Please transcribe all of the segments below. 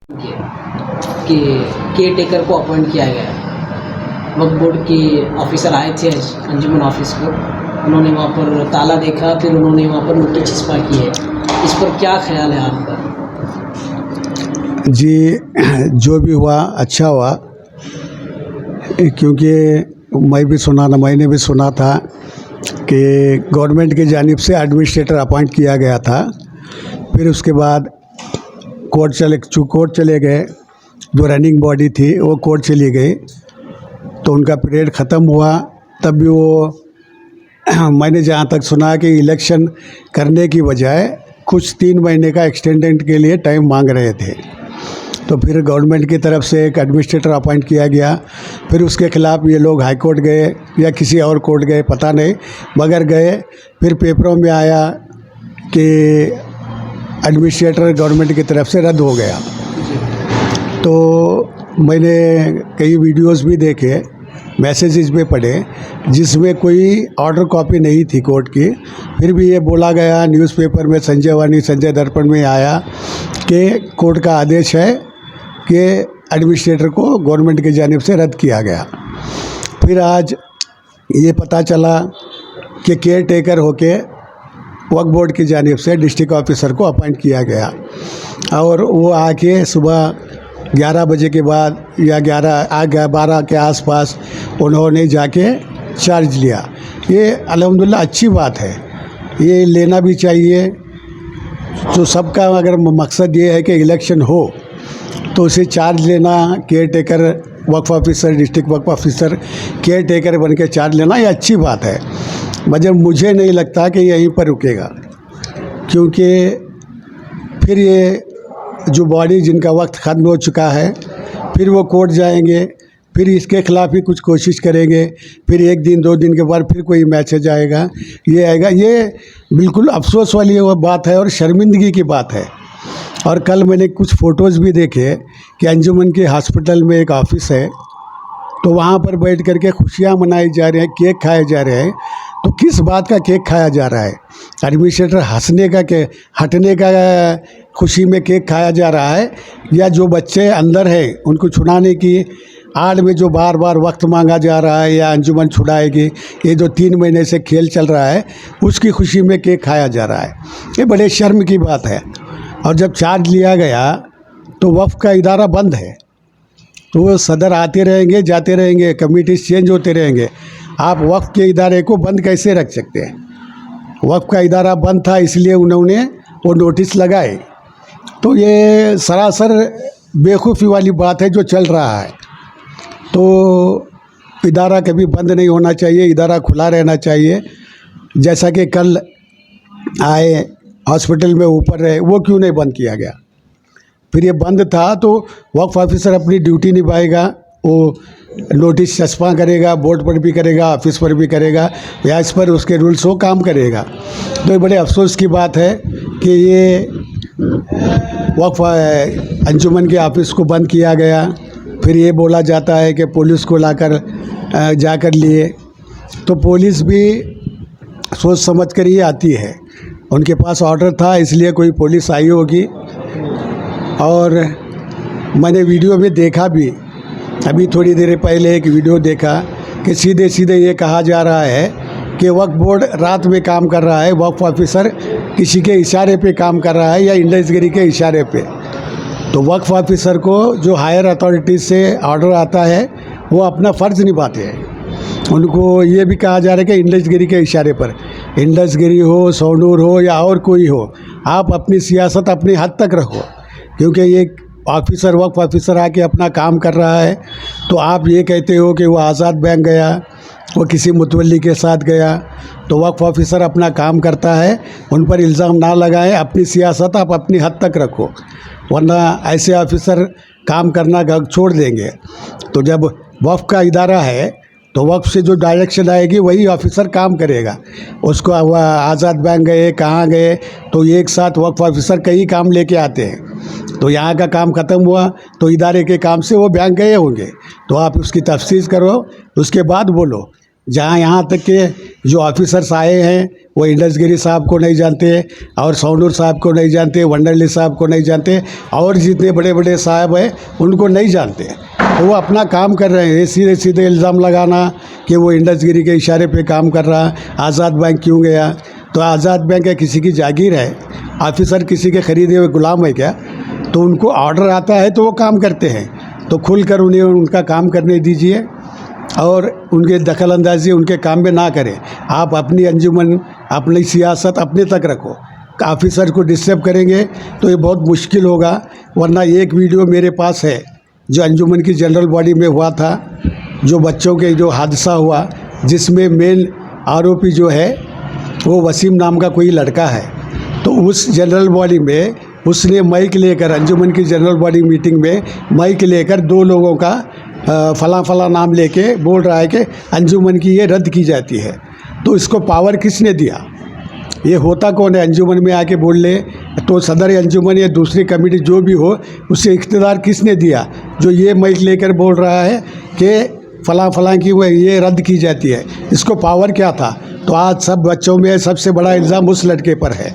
कि care taker को appoint किया गया है। वक्फ बोर्ड के ऑफिसर आए थे अंजुमन ऑफिस को, उन्होंने वहाँ पर ताला देखा, फिर उन्होंने वहाँ पर नोटिस छिपा की है। इस पर क्या ख्याल है आपका? जी, जो भी हुआ अच्छा हुआ, क्योंकि मैंने भी सुना था कि गवर्नमेंट की जानिब से एडमिनिस्ट्रेटर अपॉइंट किया गया था। फिर उसके बाद कोर्ट चले गए, जो रनिंग बॉडी थी वो कोर्ट चली गई, तो उनका पीरियड ख़त्म हुआ। तब भी वो मैंने जहाँ तक सुना कि इलेक्शन करने की बजाय कुछ 3 महीने का एक्सटेंडेंट के लिए टाइम मांग रहे थे। तो फिर गवर्नमेंट की तरफ से एक एडमिनिस्ट्रेटर अपॉइंट किया गया। फिर उसके ख़िलाफ़ ये लोग हाई कोर्ट गए या किसी और कोर्ट गए, पता नहीं, मगर गए। फिर पेपरों में आया कि एडमिनिस्ट्रेटर गवर्नमेंट की तरफ से रद्द हो गया। तो मैंने कई वीडियोस भी देखे, मैसेजेस भी पढ़े, जिसमें कोई ऑर्डर कॉपी नहीं थी कोर्ट की। फिर भी ये बोला गया न्यूज़पेपर में, संजय वाणी, संजय दर्पण में आया कि कोर्ट का आदेश है कि एडमिनिस्ट्रेटर को गवर्नमेंट की जानिब से रद्द किया गया। फिर आज ये पता चला कि केयर टेकर होके वक्फ बोर्ड की जानिब से डिस्ट्रिक्ट ऑफिसर को अपॉइंट किया गया, और वो आके सुबह 11 बजे के बाद या 12 के आसपास उन्होंने जाके चार्ज लिया। ये अल्हम्दुलिल्लाह अच्छी बात है, ये लेना भी चाहिए। तो सबका अगर मकसद ये है कि इलेक्शन हो, तो उसे चार्ज लेना, केयर टेकर वक्फ ऑफिसर, डिस्ट्रिक्ट वक्फ ऑफिसर केयर टेकर बन के चार्ज लेना, ये अच्छी बात है। मगर मुझे नहीं लगता कि यहीं पर रुकेगा, क्योंकि फिर ये जो बॉडी जिनका वक्त ख़त्म हो चुका है, फिर वो कोर्ट जाएंगे, फिर इसके ख़िलाफ़ ही कुछ कोशिश करेंगे, फिर 1 दिन 2 दिन के बाद फिर कोई मैसेज आएगा, ये आएगा। ये बिल्कुल अफसोस वाली वो बात है और शर्मिंदगी की बात है। और कल मैंने कुछ फ़ोटोज़ भी देखे कि अंजुमन के हॉस्पिटल में एक ऑफिस है, तो वहाँ पर बैठ कर के खुशियाँ मनाई जा रही हैं, केक खाए जा रहे हैं। तो किस बात का केक खाया जा रहा है? एडमिनिस्ट्रेटर हटने का खुशी में केक खाया जा रहा है, या जो बच्चे अंदर हैं उनको छुड़ाने की आड़ में जो बार बार वक्त मांगा जा रहा है, या अंजुमन छुड़ाएगी, ये जो 3 महीने से खेल चल रहा है उसकी खुशी में केक खाया जा रहा है? ये बड़े शर्म की बात है। और जब चार्ज लिया गया तो वक्फ का इदारा बंद है, तो वो सदर आते रहेंगे, जाते रहेंगे, कमिटीज चेंज होते रहेंगे। आप वक्फ के इदारे को बंद कैसे रख सकते हैं? वक्फ का इदारा बंद था, इसलिए उन्होंने वो नोटिस लगाए। तो ये सरासर बेवकूफ़ी वाली बात है जो चल रहा है। तो इदारा कभी बंद नहीं होना चाहिए, इदारा खुला रहना चाहिए। जैसा कि कल आए हॉस्पिटल में ऊपर रहे, वो क्यों नहीं बंद किया गया? फिर ये बंद था तो वक्फ ऑफिसर अपनी ड्यूटी निभाएगा, वो नोटिस चस्पा करेगा, बोर्ड पर भी करेगा, ऑफिस पर भी करेगा, या इस पर उसके रूल्स हो काम करेगा। तो ये बड़े अफसोस की बात है कि ये वक्फ अंजुमन के ऑफिस को बंद किया गया। फिर ये बोला जाता है कि पुलिस को लाकर जाकर लिए, तो पुलिस भी सोच समझ कर ही आती है। उनके पास ऑर्डर था, इसलिए कोई पुलिस आई होगी। और मैंने वीडियो में देखा भी, अभी थोड़ी देर पहले एक वीडियो देखा कि सीधे सीधे ये कहा जा रहा है कि वक्फ बोर्ड रात में काम कर रहा है, वक्फ ऑफिसर किसी के इशारे पे काम कर रहा है या इंडस्ट्री के इशारे पे। तो वक्फ ऑफिसर को जो हायर अथॉरिटी से ऑर्डर आता है वो अपना फ़र्ज़ निभाते हैं। उनको ये भी कहा जा रहा है कि इंडस्गिरी के इशारे पर, इंडस्गिरी हो, सोनूर हो या और कोई हो, आप अपनी सियासत अपने हद तक रखो, क्योंकि ये ऑफिसर वक्फ ऑफिसर आके अपना काम कर रहा है। तो आप ये कहते हो कि वो आज़ाद बैंक गया, वो किसी मुतवल्ली के साथ गया, तो वक्फ ऑफिसर अपना काम करता है, उन पर इल्ज़ाम ना लगाएं। अपनी सियासत आप अपनी हद तक रखो, वरना ऐसे ऑफिसर काम करना छोड़ देंगे। तो जब वक्फ का इदारा है तो वक्फ से जो डायरेक्शन आएगी वही ऑफिसर काम करेगा। उसको आज़ाद बैंक गए, कहाँ गए, तो एक साथ वक्फ ऑफिसर कई काम लेके आते हैं। तो यहाँ का काम ख़त्म हुआ तो इदारे के काम से वो बैंक गए होंगे, तो आप उसकी तफ्तीश करो, उसके बाद बोलो। जहाँ यहाँ तक के जो ऑफिसर्स आए हैं वो इंडसगिरी साहब को नहीं जानते और सोनूर साहब को नहीं जानते, वंडरली साहब को नहीं जानते और जितने बड़े बड़े साहब हैं उनको नहीं जानते। तो वो अपना काम कर रहे हैं। सीधे सीधे इल्ज़ाम लगाना कि वो इंडसगिरी के इशारे पे काम कर रहा, आज़ाद बैंक क्यों गया? तो आज़ाद बैंक है किसी की जागीर है? ऑफिसर किसी के ख़रीदे हुए गुलाम है क्या? तो उनको ऑर्डर आता है तो वो काम करते हैं। तो खुलकर उन्हें उनका काम करने दीजिए और उनके दखल अंदाजी उनके काम में ना करें। आप अपनी अंजुमन, अपनी सियासत अपने तक रखो। ऑफिसर को डिस्टर्ब करेंगे तो ये बहुत मुश्किल होगा। वरना एक वीडियो मेरे पास है जो अंजुमन की जनरल बॉडी में हुआ था, जो बच्चों के जो हादसा हुआ, जिसमें मेन आरोपी जो है वो वसीम नाम का कोई लड़का है। तो उस जनरल बॉडी में उसने माइक लेकर, अंजुमन की जनरल बॉडी मीटिंग में माइक लेकर 2 लोगों का फला फला नाम लेके बोल रहा है कि अंजुमन की ये रद्द की जाती है। तो इसको पावर किसने दिया? ये होता कौन है? अंजुमन में आके बोल ले तो सदर अंजुमन या दूसरी कमेटी जो भी हो उसे इख्तियार किसने दिया जो ये माइक लेकर बोल रहा है कि फला फला की वो ये रद्द की जाती है? इसको पावर क्या था? तो आज सब बच्चों में सबसे बड़ा इल्ज़ाम उस लड़के पर है।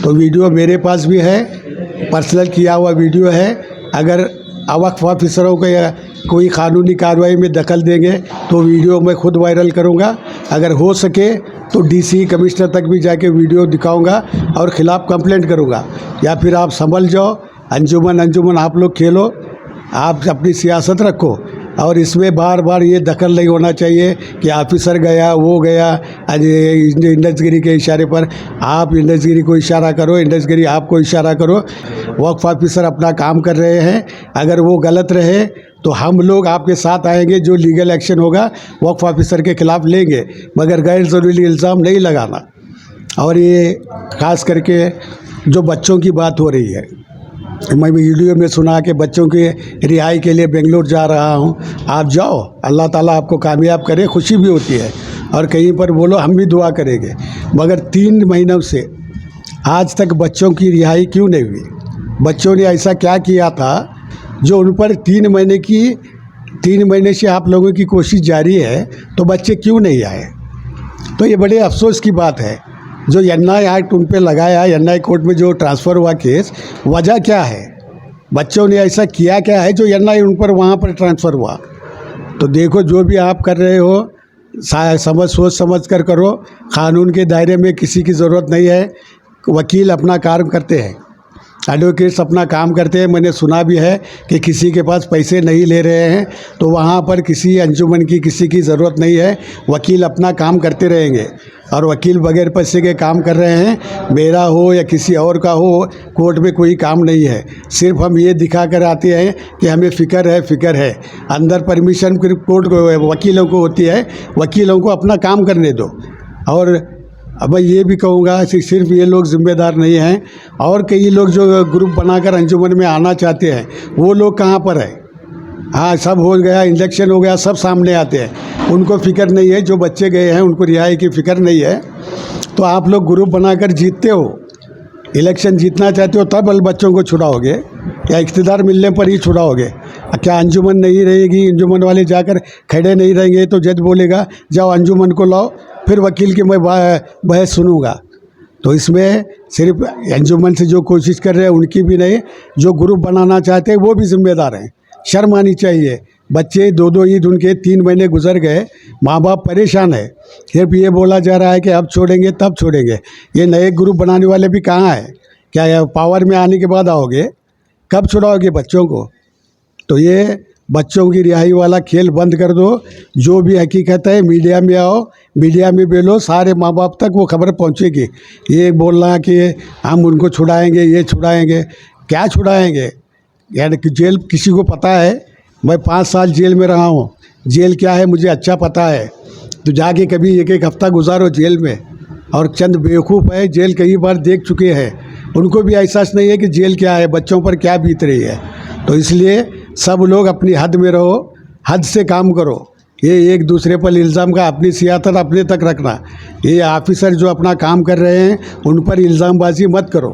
तो वीडियो मेरे पास भी है, पर्सनल किया हुआ वीडियो है। अगर वक्फ ऑफिसरों को या कोई कानूनी कार्रवाई में दखल देंगे तो वीडियो मैं खुद वायरल करूंगा। अगर हो सके तो डीसी कमिश्नर तक भी जाके वीडियो दिखाऊंगा और ख़िलाफ़ कंप्लेंट करूंगा। या फिर आप संभल जाओ, अंजुमन आप लोग खेलो, आप अपनी सियासत रखो और इसमें बार बार ये दखल नहीं होना चाहिए कि ऑफिसर गया, वो गया इंडसगिरी के इशारे पर। आप इंडसगिरी को इशारा करो, इंडसगिरी आपको इशारा करो। वक्फ ऑफिसर अपना काम कर रहे हैं, अगर वो गलत रहे तो हम लोग आपके साथ आएंगे, जो लीगल एक्शन होगा वक्फ ऑफिसर के ख़िलाफ़ लेंगे, मगर गैर ज़रूरी इल्ज़ाम नहीं लगाना। और ये ख़ास करके जो बच्चों की बात हो रही है, मैं वीडियो में सुना कि बच्चों की रिहाई के लिए बेंगलोर जा रहा हूं। आप जाओ, अल्लाह ताला आपको कामयाब करे, खुशी भी होती है और कहीं पर बोलो हम भी दुआ करेंगे। मगर 3 महीनों से आज तक बच्चों की रिहाई क्यों नहीं हुई? बच्चों ने ऐसा क्या किया था जो उन पर 3 महीने से आप लोगों की कोशिश जारी है, तो बच्चे क्यों नहीं आए? तो ये बड़े अफसोस की बात है। जो एनआई एक्ट उन पे लगाया, एनआई कोर्ट में जो ट्रांसफ़र हुआ केस, वजह क्या है? बच्चों ने ऐसा किया क्या है जो एनआई उन पर वहाँ पर ट्रांसफ़र हुआ? तो देखो, जो भी आप कर रहे हो सोच समझ कर करो। क़ानून के दायरे में किसी की ज़रूरत नहीं है। वकील अपना काम करते हैं, एडवोकेट्स अपना काम करते हैं। मैंने सुना भी है कि किसी के पास पैसे नहीं ले रहे हैं, तो वहाँ पर किसी अंजुमन की किसी की ज़रूरत नहीं है। वकील अपना काम करते रहेंगे और वकील बगैर पैसे के काम कर रहे हैं। मेरा हो या किसी और का हो, कोर्ट में कोई काम नहीं है। सिर्फ हम ये दिखा कर आते हैं कि हमें फ़िक्र है। अंदर परमिशन कोर्ट को, वकीलों को होती है। वकीलों को अपना काम करने दो। और अब मैं ये भी कहूँगा कि सिर्फ ये लोग ज़िम्मेदार नहीं हैं, और कई लोग जो ग्रुप बनाकर अंजुमन में आना चाहते हैं, वो लोग कहाँ पर है? हाँ, सब हो गया, इलेक्शन हो गया, सब सामने आते हैं, उनको फ़िक्र नहीं है। जो बच्चे गए हैं उनको रिहाई की फ़िक्र नहीं है। तो आप लोग ग्रुप बनाकर जीतते हो, इलेक्शन जीतना चाहते हो, तब बच्चों को छुड़ाओगे या इख्तियार मिलने पर ही छुड़ाओगे? क्या अंजुमन नहीं रहेगी? अंजुमन वाले जाकर खड़े नहीं रहेंगे तो जज बोलेगा जाओ अंजुमन को लाओ, फिर वकील की मैं बहस सुनूंगा? तो इसमें सिर्फ अंजुमन से जो कोशिश कर रहे हैं उनकी भी नहीं, जो ग्रुप बनाना चाहते हैं वो भी जिम्मेदार हैं। शर्म आनी चाहिए। बच्चे 2-2 ईद उनके 3 महीने गुजर गए, माँ बाप परेशान है। सिर्फ ये बोला जा रहा है कि अब छोड़ेंगे तब छोड़ेंगे। ये नए ग्रुप बनाने वाले भी कहाँ हैं? क्या पावर में आने के बाद आओगे? कब छुड़ाओगे बच्चों को? तो ये बच्चों की रिहाई वाला खेल बंद कर दो। जो भी हकीकत है मीडिया में आओ, मीडिया में बोलो, सारे माँ बाप तक वो खबर पहुँचेगी। ये बोलना कि हम उनको छुड़ाएंगे, ये छुड़ाएंगे, क्या छुड़ाएंगे? यानी कि जेल किसी को पता है? मैं 5 साल जेल में रहा हूँ, जेल क्या है मुझे अच्छा पता है। तो जाके कभी एक हफ्ता गुजारो जेल में। और चंद बेवकूफ़ है, जेल कई बार देख चुके हैं, उनको भी एहसास नहीं है कि जेल क्या है, बच्चों पर क्या बीत रही है। तो इसलिए सब लोग अपनी हद में रहो, हद से काम करो। ये एक दूसरे पर इल्ज़ाम का अपनी सियासत अपने तक रखना। ये ऑफिसर जो अपना काम कर रहे हैं उन पर इल्ज़ामबाजी मत करो,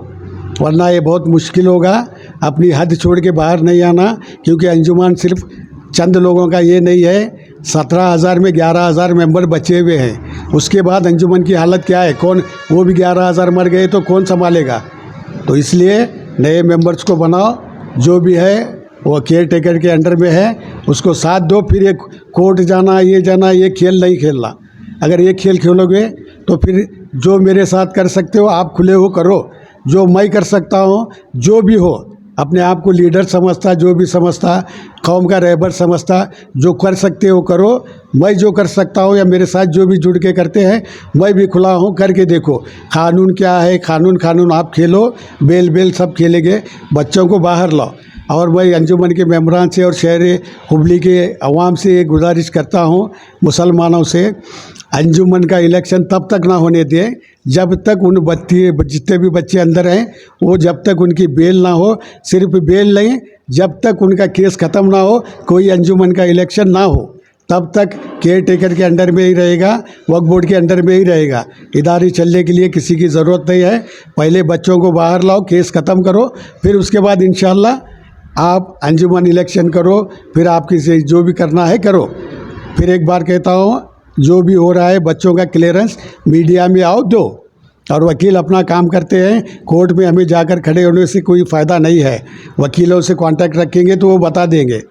वरना ये बहुत मुश्किल होगा। अपनी हद छोड़ के बाहर नहीं आना, क्योंकि अंजुमन सिर्फ चंद लोगों का ये नहीं है, 17,000 में 11,000 मेंबर बचे हुए हैं। उसके बाद अंजुमन की हालत क्या है, कौन, वो भी 11,000 मर गए तो कौन संभालेगा। तो इसलिए नए मेंबर्स को बनाओ, जो भी है वो केयर टेकर के अंडर में है, उसको साथ दो। फिर ये कोर्ट जाना, ये खेल नहीं खेलना। अगर ये खेल खेलोगे तो फिर जो मेरे साथ कर सकते हो आप खुले हो करो, जो मैं कर सकता हूँ, जो भी हो, अपने आप को लीडर समझता, जो भी समझता, कौम का रहबर समझता, जो कर सकते हो करो। मैं जो कर सकता हूँ या मेरे साथ जो भी जुड़ के करते हैं, मैं भी खुला हूँ, करके देखो। कानून क्या है, कानून आप खेलो, बेल सब खेलेंगे, बच्चों को बाहर लाओ। और मैं अंजुमन के मेम्बरान से और शहर हुबली के अवाम से गुजारिश करता हूँ, मुसलमानों से, अंजुमन का इलेक्शन तब तक ना होने दें जब तक उन जितने भी बच्चे अंदर हैं वो जब तक उनकी बेल ना हो। सिर्फ बेल नहीं, जब तक उनका केस ख़त्म ना हो, कोई अंजुमन का इलेक्शन ना हो, तब तक केयर टेकर के अंडर में ही रहेगा, वक्फ बोर्ड के अंडर में ही रहेगा। इदारे चलने के लिए किसी की ज़रूरत नहीं है। पहले बच्चों को बाहर लाओ, केस ख़त्म करो, फिर उसके बाद इंशाल्लाह आप अंजुमन इलेक्शन करो। फिर आपकी से जो भी करना है करो। फिर एक बार कहता हूँ, जो भी हो रहा है बच्चों का क्लियरेंस मीडिया में आओ दो, और वकील अपना काम करते हैं। कोर्ट में हमें जाकर खड़े होने से कोई फ़ायदा नहीं है। वकीलों से कांटेक्ट रखेंगे तो वो बता देंगे।